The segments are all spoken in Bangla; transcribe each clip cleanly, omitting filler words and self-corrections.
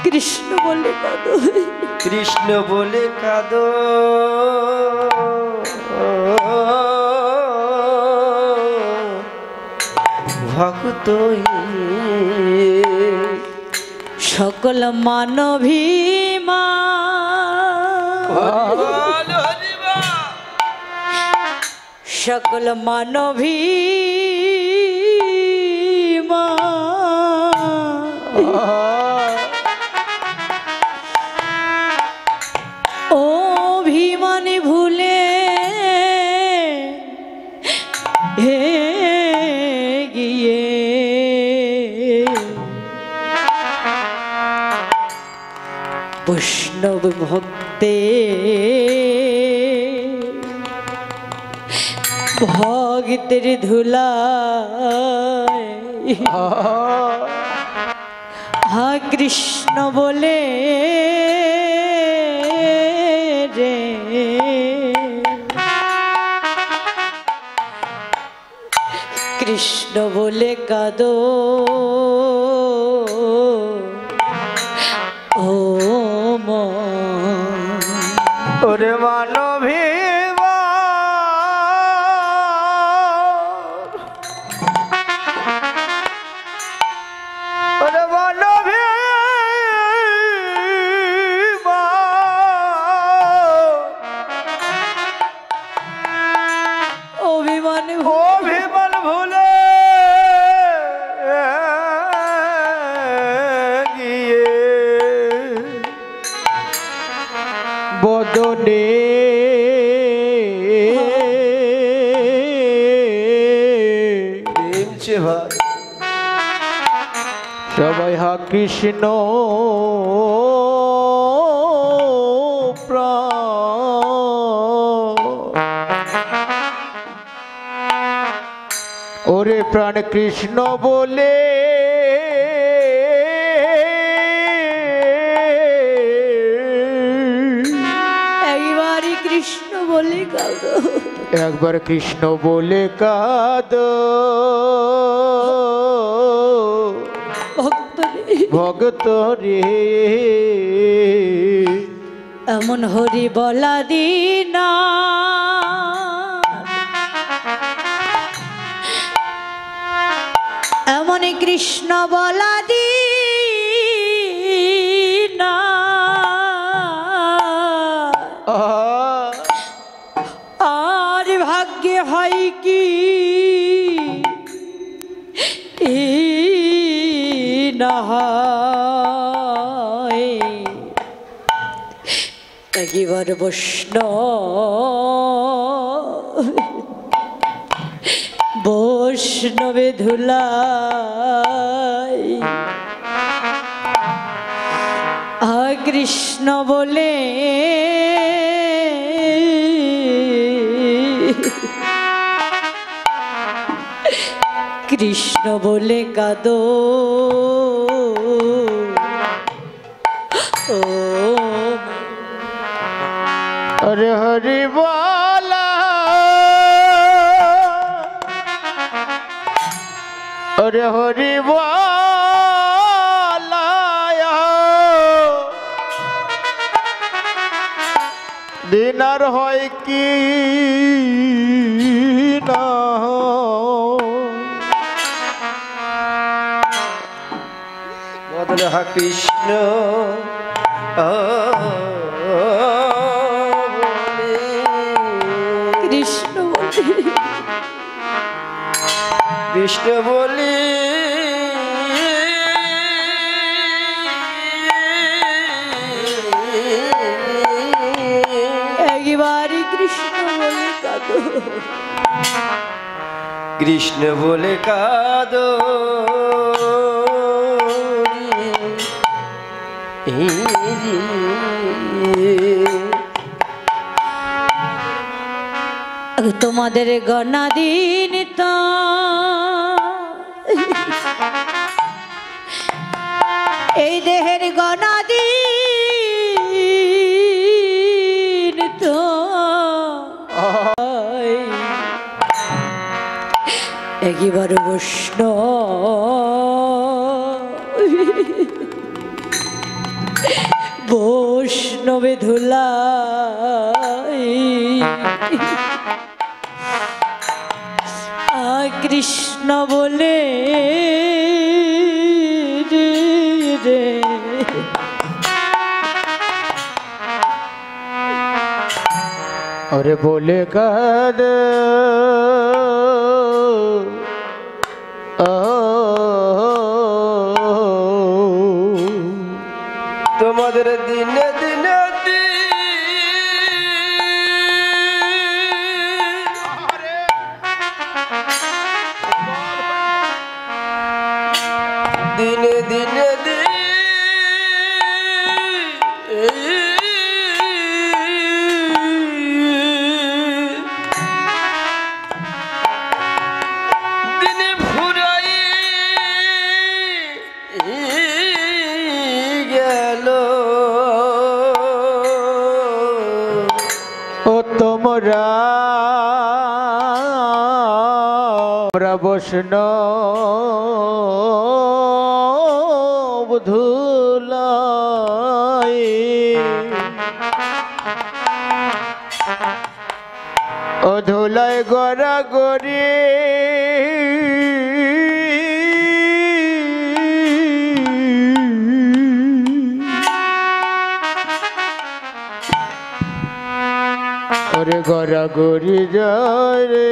কৃষ্ণ বলে কাঁদো, কৃষ্ণ বলে কাঁদো, ভক্ত সকল মানবীমা সকল মানবীমা অভিমানে ভুলে গিয়ে বৈষ্ণব ভক্তে ভক্তের ধুলায় হা কৃষ্ণ বলে রে কৃষ্ণ বলে কাঁদো ও ওরে মানবী অভিমান ভুলে গিয়ে বদনে সবাই হা কৃষ্ণ ওরে প্রাণ কৃষ্ণ বলে একবারই কৃষ্ণ বলে কাঁদো, একবার কৃষ্ণ বলে কাঁদো ভক্ত রে এমন হরি বলা দিনা এমন কৃষ্ণ বলা দিনা আর ভাগ্যে হয় কি না একবার বৈষ্ণবে ধুলাই কৃষ্ণ বলে কৃষ্ণ বলে কাঁদো ও হরে হরি বলা হরে হরি বলা দিনার হয় কি না বদলে হা কৃষ্ণ কৃষ্ণ কৃষ্ণ বলি একবারই কৃষ্ণ বলে কাঁদো কৃষ্ণ বলে কাঁদো তোমাদের গণাদিন তো এই দেহের গণাদিন তো একবার বৈষ্ণব বৈষ্ণবে ধুলাই কৃষ্ণ বলে রে রে अरे बोले कर তোমাদের দিনে দিনে দিনে দিনে তোমরা বৈষ্ণব ধুলাই ও ধুলাই গড়া গড়ি ওরে গড়া গড়ি যায় রে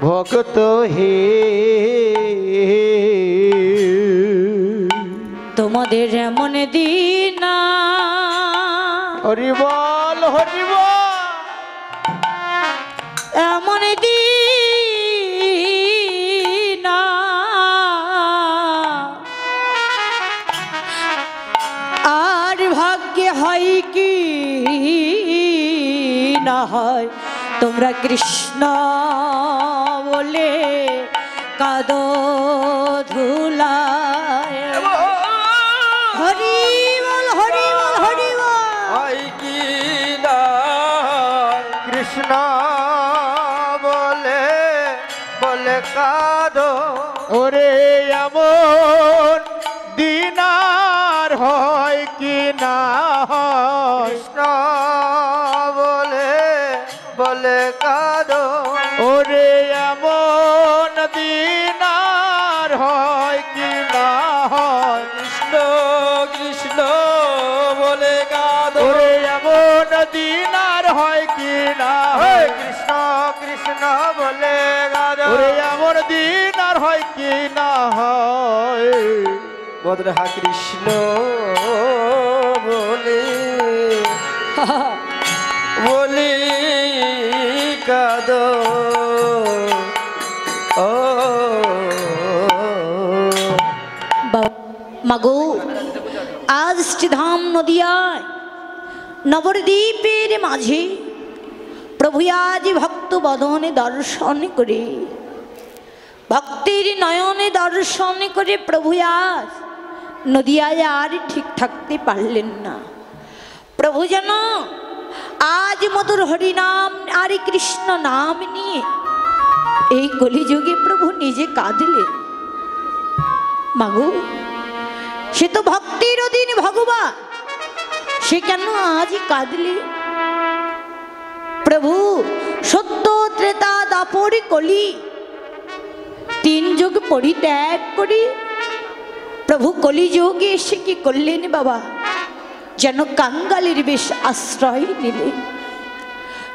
ভক্ত হে তোমাদের এমন দিন হরি বল হরি বল এমন দিন আর ভাগ্যে হয় কি না হয় তোমরা কৃষ্ণ বলে কাদো ধুলায় হরি বল হরি বল হরি বল হয় কি না কৃষ্ণ বলে বলে কাদো ওরে এমন দিনার হয় কি না কৃষ্ণ বলে বলে কাদো ওরে এমন দিনার হয় কি না হয় কৃষ্ণ কৃষ্ণ বলে কাদো ওরে এমন দিনার হয় কি না হয় কৃষ্ণ কৃষ্ণ বলে কাদো ওরে এমন দিনার হয় কি না হয় বদরে হা কৃষ্ণ বলে বলি কাদো ও মাগো আজ শ্রীধাম নদিয়ায় নবদ্বীপের মাঝে প্রভু আজ ভক্ত বদনে দর্শন করে ভক্তির নয়নে দর্শন করে প্রভু আজ নদিয়ায় আর ঠিক থাকতে পারলেন না। প্রভু যেন আজ মধুর হরিনাম আর কৃষ্ণ নাম নিয়ে এই কলিযুগে প্রভু নিজে কাঁদলেন। মাগো সে তো ভক্তির অধীন ভগবান, সে কেন আজ কাঁদলে? প্রভু সত্য ত্রেতা দাপর কলি তিন যুগ পরিত্যাগ করি প্রভু কলিযুগে এসে কি করলেন বাবা? যেন কাঙ্গালের বেশ আশ্রয় নিলেন।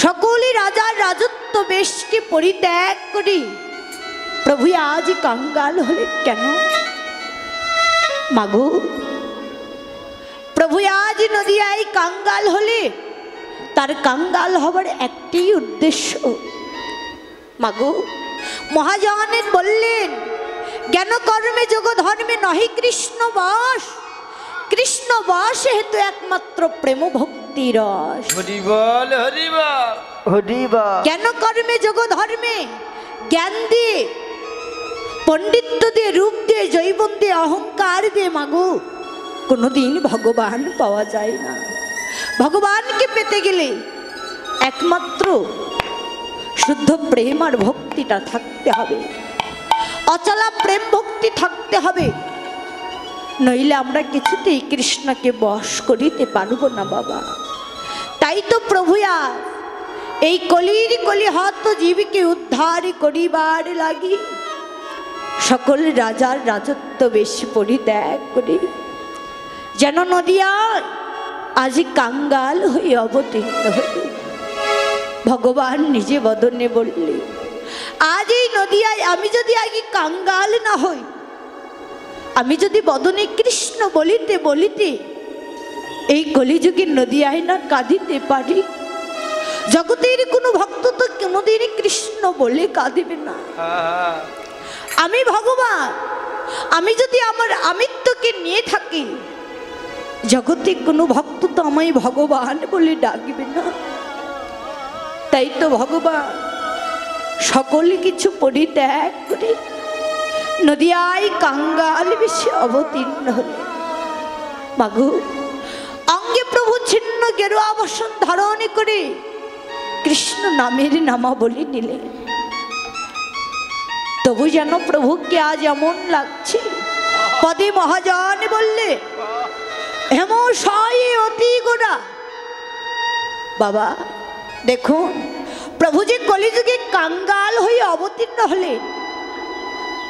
সকলে রাজার রাজত্ব বেশকে পরিত্যাগ করি প্রভু আজ কাঙ্গাল হলেন কেন? মাগো প্রভু আজ নদিয়ায় কাঙ্গাল হলে তার কাঙ্গাল হবার একটি উদ্দেশ্য। মাগো মহাজনের বললেন জ্ঞান কর্মে যোগ ধর্মে নহে কৃষ্ণ বাস, কৃষ্ণ বাস হেতু একমাত্র প্রেম ভক্তি রস। হরি বল হরি বল হরি বল। জ্ঞান কর্মে যোগ ধর্মে জ্ঞান দিয়ে পণ্ডিত্য দিয়ে রূপ দিয়ে জৈবন দিয়ে অহংকার দিয়ে মাগো কোনোদিন ভগবান পাওয়া যায় না। ভগবানকে পেতে গেলে একমাত্র শুদ্ধ প্রেম আর ভক্তিটা থাকতে হবে, অচলা প্রেম ভক্তি থাকতে হবে। নইলে আমরা কিছুতেই কৃষ্ণকে বশ করিতে পারব না বাবা। তাই তো প্রভু আজ এই কলির কলিহত জীবকে উদ্ধার করিবার লাগি সকল রাজার রাজত্ব বেশি পরিত্যাগ করে যেন নদিয়ায় আজ কাঙ্গাল হয়ে অবতীর্ণ হল। ভগবান নিজে বদনে বললে, আজ এই নদিয়ায় আমি যদি আগে কাঙ্গাল না হই, আমি যদি বদনে কৃষ্ণ বলিতে বলিতে এই কলিযুগের নদিয়ায় না কাঁদিতে পারি, জগতের কোনো ভক্ত তো কোনোদিন কৃষ্ণ বলে কাঁদিবে না। আমি ভগবান, আমি যদি আমার আমিত্বকে নিয়ে থাকি, জগতে কোনো ভক্ত তো আমায় ভগবান বলে ডাকবে না। তাই তো ভগবান সকল কিছু পরিত্যাগ করে নদিয়ায় কাঙ্গাল বেশি অবতীর্ণ হল। মাগো, অঙ্গে প্রভু ছিন্ন গেরুয়া বসন ধারণ করে কৃষ্ণ নামের নামাবলী নিলেন। তবু যেন প্রভুকে আজ এমন লাগছে, পদে মহাজন বললে, হেম সয় অতি গোড়া। বাবা দেখুন, প্রভু যে কলিযুগে কাঙ্গাল হয়ে অবতীর্ণ হলে,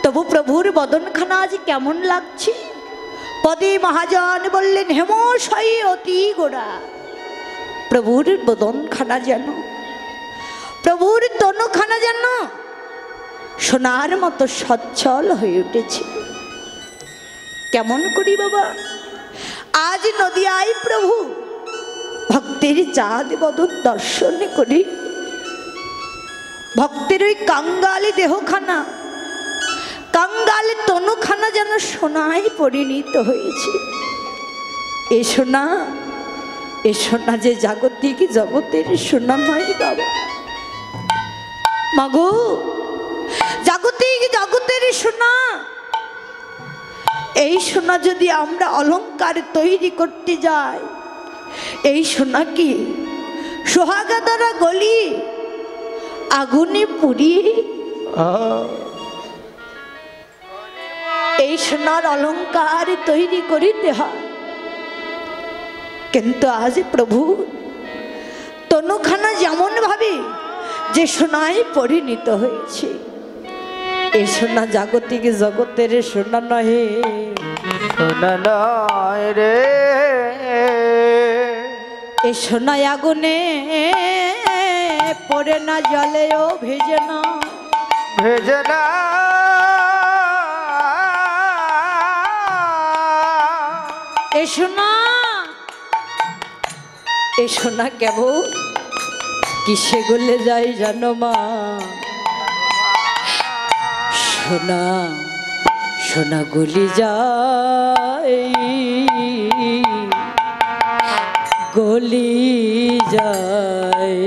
তবু প্রভুর বদনখানা আজ কেমন লাগছে। পদে মহাজন বললেন, হেম সয় অতি গোড়া। প্রভুর বদনখানা যেন, প্রভুর তনুখানা যেন সোনার মতো সচ্ছল হয়ে উঠেছে। কেমন করি বাবা, আজ নদিয়ায় প্রভু ভক্তের চাঁদ বদন দর্শন করি, ভক্তের ওই কাঙ্গালি দেহখানা, কাঙ্গালি তনুখানা যেন সোনায় পরিণত হয়েছে। এ সোনা, এ সোনা যে জাগতিক জগতের সোনা নয় বাবা। মাগো, জাগতিক জগতের সোনা, এই সোনা যদি আমরা অলংকার তৈরি করতে যাই, এই সোনা কি সোহাগা দ্বারা গলি আগুনে পুড়িয়ে এই সোনার অলংকার তৈরি করিতে হয়। কিন্তু আজ প্রভু তনুখানা যেমন ভাবে যে সোনায় পরিণত হয়েছে, এই সোনা জাগতিক জগতের সোনা নহে, সোনা নয় রে। এই সোনায় আগুনে পড়ে না, জলেও ভেজে না, ভেজে না। এ সোনা, এ সোনা কেবল কিসে গলে যায় জানো মা? সোনা, সোনা গলি যায়, গলি যায়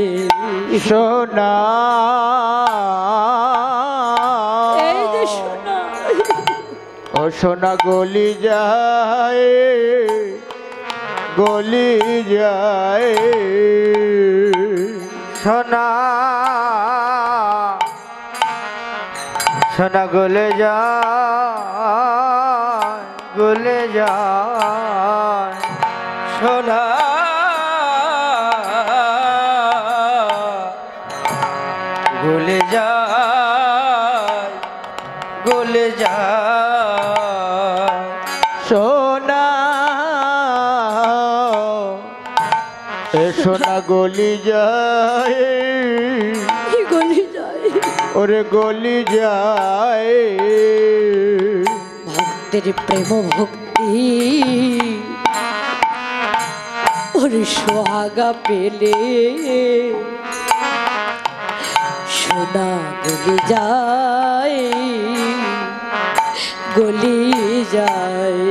সোনা। এই যে সোনা, ও সোনা গলি যায়, গলি যায়। সোনা, সোনা গলে যায়, গলে যায়। সোনা গলে যায়, গলে যায়। সোনা, এ সোনা গলি যায়, গলি যায়, ওরে গলি যায়। ভক্তের প্রেম ভক্তি ওরে সোহাগা পেলে সোনা গলি যায়, গলি যায়।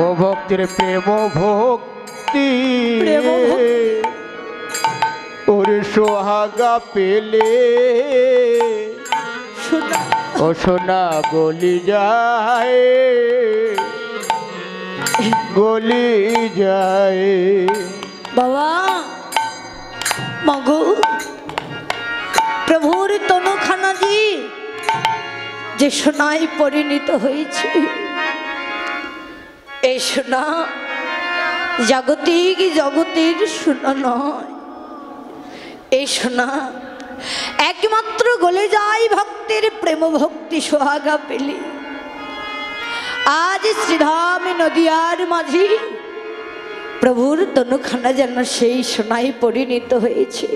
ও ভক্তির প্রেম ভক্তি, প্রেম ভক্তি। ওরে সোহাগা পেলে সোনা, ও সোনা গলি যায়, গলি যায়। বাবা মাগো, প্রভুর তনুখানা যে সোনায় পরিণত হয়েছে, এই সোনা জাগতিক জগতের সোনা নয়, এই সোনা একমাত্র গলে যায় ভক্তের প্রেম ভক্তি সোহাগা পেলে। আজ শ্রীধাম নদিয়ার মাঝি প্রভুর তনুখানা যেন সেই সোনায় পরিণত হয়েছে।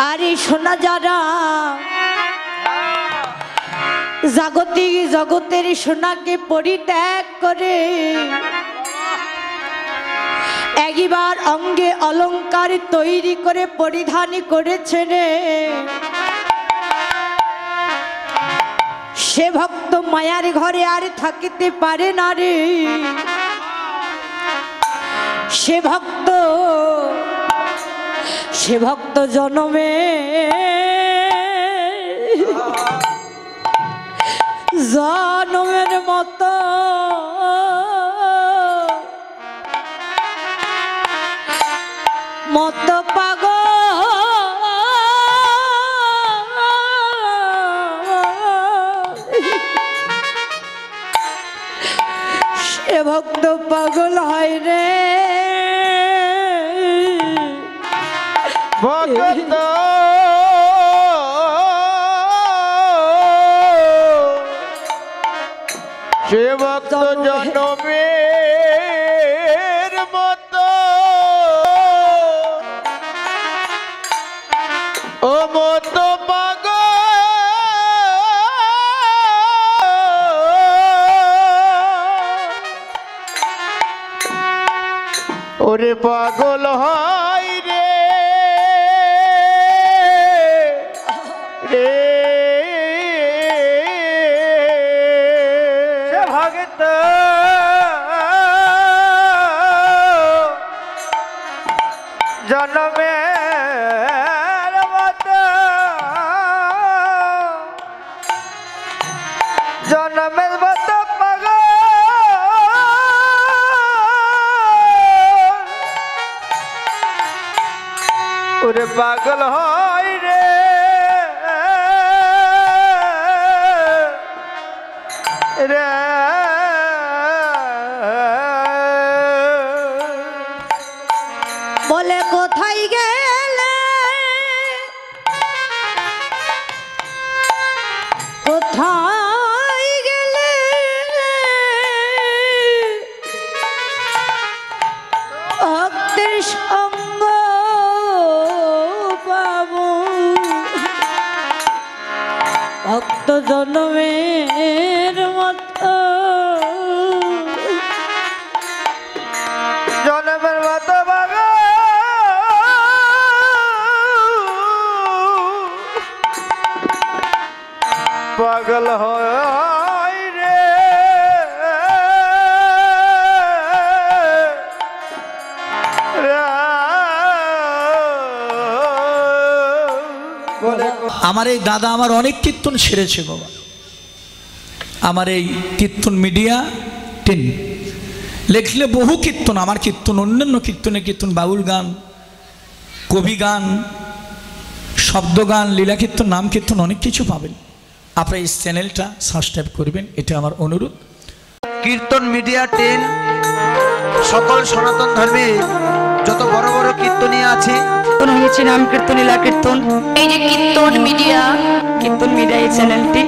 আর এই সোনা যারা জাগতিক জগতের সোনাকে পরিত্যাগ করে একবার অঙ্গে অলংকার তৈরি করে পরিধান করেছে রে, সে ভক্ত মায়ার ঘরে আর থাকিতে পারে না রে। সে ভক্ত জনমে জনমের মতো পাগল সে ভক্ত পাগল হয় রে ভক্ত সে ভক্ত জনমের মতো ও মতো পাগল ওরে পাগল হয় রে রে সে ভক্ত জনমের মতো জনমের মতো পাগল ওরে পাগল হয় রে রে বলে কোথায় গেলে কোথায় গেলে ভক্তের সঙ্গ পাবো ভক্ত জনমের মতো জনমের মতো পাগল পাগল হয় রে আমার এই দাদা আমার অনেক কীর্তন সেরেছে বাবা। আমার এই কীর্তন মিডিয়া 10 লেখলে বহু কীর্তন, আমার কীর্তন অন্যান্য কীর্তন বাউল গান, কবি গান, শব্দ গান, লীলা কীর্তন, নাম কীর্তন অনেক কিছু পাবেন। আপনারা এই চ্যানেলটা সাবস্ক্রাইব করবেন, এটা আমার অনুরোধ। কীর্তন মিডিয়া 10 সকল সনাতন ধর্মে যত বড় বড় কীর্তনীয় আছে হয়েছে নাম কীর্তন লীলা কীর্তন, এই যে কীর্তন মিডিয়া এই চ্যানেলটি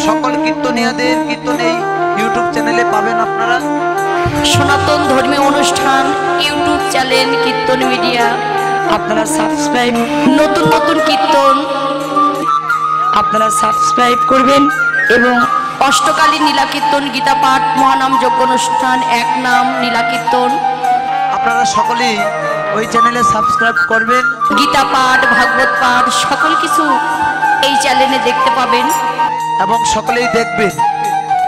সকল কীর্তনীয়দের কীর্তন এই ইউটিউব চ্যানেলে পাবেন আপনারা। সনাতন ধর্মীয় অনুষ্ঠান ইউটিউব চ্যানেল কীর্তন মিডিয়া আপনারা সাবস্ক্রাইব, নতুন নতুন কীর্তন আপনারা সাবস্ক্রাইব করবেন এবং অষ্টকালীন নীলা কীর্তন, গীতা পাঠ, মহানাম যজ্ঞ অনুষ্ঠান, এক নাম নীলা কীর্তন আপনারা সকলেই ওই চ্যানেলে সাবস্ক্রাইব করবেন। গীতা পাঠ, ভাগবত পাঠ সকল কিছু এই চ্যানেলে দেখতে পাবেন এবং সকলেই দেখবেন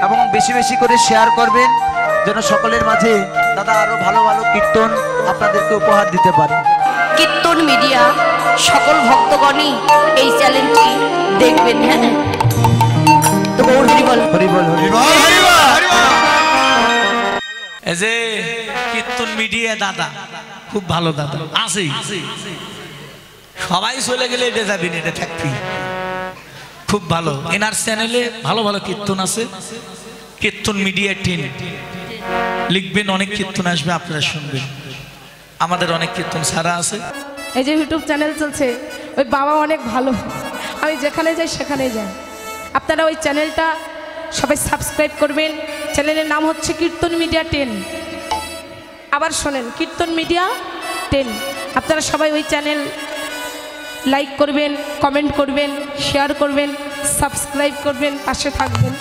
এবং বেশি বেশি করে শেয়ার করবেন যেন সকলের মাঝে দাদা আরো ভালো ভালো কীর্তন আপনাদেরকে উপহার দিতে পারে। কীর্তন মিডিয়া সকল ভক্তগণই এই চ্যানেলটি দেখবেন। হ্যাঁ তো গৌর হরিবল হরিবল হরিবল। এই যে কীর্তন মিডিয়া দাদা খুব ভালো দাদা আছে, সবাই চলে গেলে এটা যাবি না, এটা থাকবি, খুব ভালো। এনার চ্যানেলে ভালো ভালো কীর্তন আছে, কীর্তন মিডিয়া 10 লিখবেন, অনেক কীর্তন আসবে, আপনারা শুনবেন। আমাদের অনেক কীর্তন সারা আছে। এই যে ইউটিউব চ্যানেল চলছে, ওই বাবা অনেক ভালো, আমি যেখানে যাই সেখানে যাই। আপনারা ওই চ্যানেলটা সবাই সাবস্ক্রাইব করবেন। চ্যানেলের নাম হচ্ছে কীর্তন মিডিয়া 10। আবার শোনেন, কীর্তন মিডিয়া 10। আপনারা সবাই ওই চ্যানেল লাইক করবেন, কমেন্ট করবেন, শেয়ার করবেন, সাবস্ক্রাইব করবেন, পাশে থাকবেন।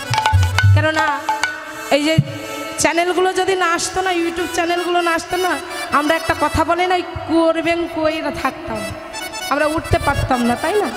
কেননা এই যে চ্যানেলগুলো যদি না আসতো না, ইউটিউব চ্যানেলগুলো না আসতো না, আমরা একটা কথা বলে না, করবেন কইরা থাকতাম, আমরা উঠতে পারতাম না, তাই না?